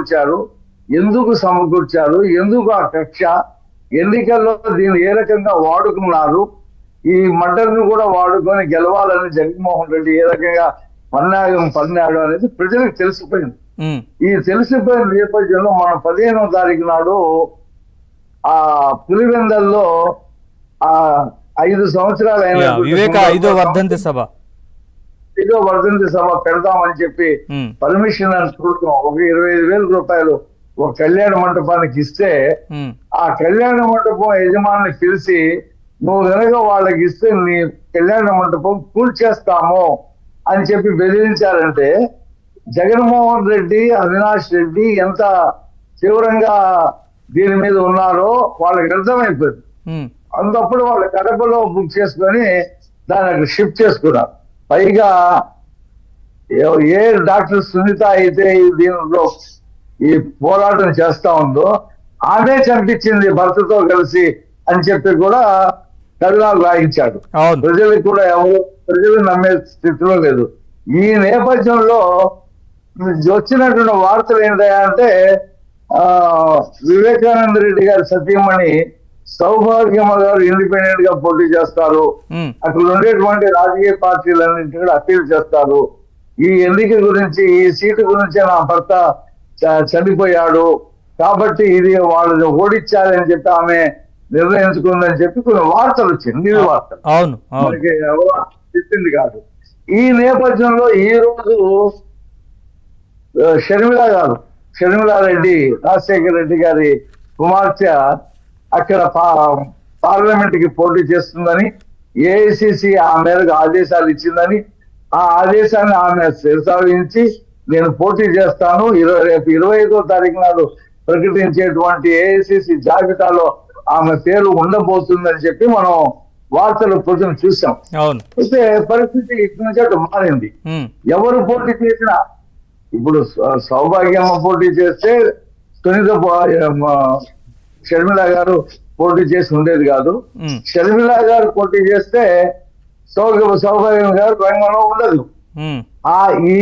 సమకూర్చారు, ఎందుకు సమకూర్చారు, ఎందుకు ఆ కక్ష, ఎన్నికల్లో దీన్ని ఏ రకంగా వాడుకున్నారు, ఈ మర్డర్ను కూడా వాడుకొని గెలవాలని జగన్మోహన్ రెడ్డి ఏ రకంగా పన్నాడు అనేది ప్రజలకు తెలిసిపోయింది. ఈ తెలిసిపోయిన నేపథ్యంలో మనం 15వ తారీఖు నాడు ఆ పులివెందల్లో ఆ 5 సంవత్సరాలు వివేక 5వ వర్ధంతి సభ పెడదామని చెప్పి పర్మిషన్ అని చూడటం, ఒక 25,000 రూపాయలు ఒక కళ్యాణ మండపానికి ఇస్తే ఆ కళ్యాణ మండపం యజమాని పిలిచి, నువ్వు కనుక వాళ్ళకి ఇస్తే నీ కళ్యాణ మండపం కూల్చేస్తాము అని చెప్పి బెదిరించారంటే జగన్మోహన్ రెడ్డి, అవినాష్ రెడ్డి ఎంత తీవ్రంగా దీని మీద ఉన్నారో వాళ్ళకి అర్థమైపోయింది. అందుకప్పుడు వాళ్ళు కడపలో బుక్ చేసుకొని దాన్ని అక్కడ షిఫ్ట్ చేసుకున్నారు. పైగా ఏ డాక్టర్ సునీత అయితే దీనిలో ఈ పోరాటం చేస్తా ఉందో ఆమె చంపించింది భర్తతో కలిసి అని చెప్పి కూడా కరుణాలు రాయించాడు. ప్రజలకు కూడా ప్రజలు నమ్మే స్థితిలో లేదు. ఈ నేపథ్యంలో వచ్చినటువంటి వార్తలు ఏంటంటే వివేకానంద రెడ్డి గారి సతీమణి సౌభాగ్యమ్మ గారు ఇండిపెండెంట్ గా పోటీ చేస్తారు, అక్కడ ఉండేటువంటి రాజకీయ పార్టీలన్నింటి కూడా అప్పీల్ చేస్తారు. ఈ ఎన్నిక గురించి, ఈ సీటు గురించి నా భర్త చనిపోయాడు కాబట్టి ఇది వాళ్ళు ఓడించాలని చెప్పి ఆమె నిర్ణయించుకుందని చెప్పి కొన్ని వార్తలు వచ్చింది, నీళ్ళు వార్తలు, మనకి ఎవరు చెప్పింది కాదు. ఈ నేపథ్యంలో ఈ రోజు షర్మిలారెడ్డి, రాజశేఖర రెడ్డి గారి కుమార్తె అక్కడ పార్లమెంట్ కి పోటీ చేస్తుందని ఏఐసిసి ఆ మేరకు ఆదేశాలు ఇచ్చిందని, ఆ ఆదేశాన్ని ఆమె శిరసావహించి నేను పోటీ చేస్తాను, రేపు 25వ తారీఖు నాడు ప్రకటించేటువంటి ఏఐసిసి జాబితాలో ఆమె పేరు ఉండబోతుందని చెప్పి మనం వార్తలు పొద్దున చూసాం. అయితే పరిస్థితి ఇటు నుంచి అటు మారింది. ఎవరు పోటీ చేసినా, ఇప్పుడు సౌభాగ్యమ్మ పోటీ చేస్తే సునీత షర్మిల గారు పోటీ చేసి ఉండేది కాదు. షర్మిల గారు పోటీ చేస్తే సౌభాగ్యం గారు రంగంలో ఉండదు. ఈ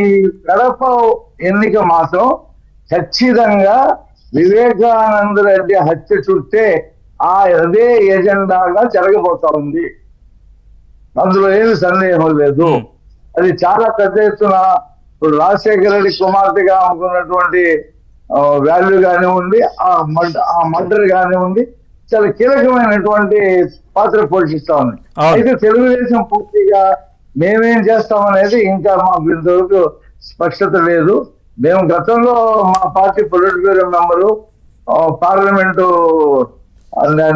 కడప ఎన్నిక మాత్రం ఖచ్చితంగా వివేకానంద రెడ్డి హత్య చుట్టే అదే ఎజెండాగా జరగబోతా ఉంది, అందులో ఏమి సందేహం లేదు. అది చాలా పెద్ద ఎత్తున ఇప్పుడు రాజశేఖర రెడ్డి కుమార్తెగా అనుకున్నటువంటి వాల్యూ కానివ్వండి, ఆ మర్డర్ కానివ్వండి, చాలా కీలకమైనటువంటి పాత్ర పోషిస్తా ఉంది. అయితే తెలుగుదేశం పూర్తిగా మేమేం చేస్తామనేది ఇంకా మాకు ఇంతవరకు స్పష్టత లేదు. మేము గతంలో మా party polit bureau member, parliament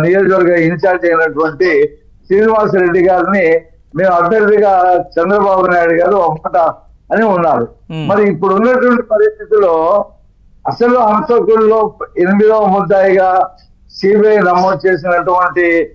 నియోజకవర్గ ఇన్ఛార్జ్ అయినటువంటి శ్రీనివాసరెడ్డి గారిని మేము అభ్యర్థిగా చంద్రబాబు నాయుడు గారు ఒక్కట అని ఉన్నారు. మరి ఇప్పుడు ఉన్నటువంటి పరిస్థితుల్లో అసలు హంతకుల్లో 8వ ముద్దాయిగా సిబిఐ నమోదు చేసినటువంటి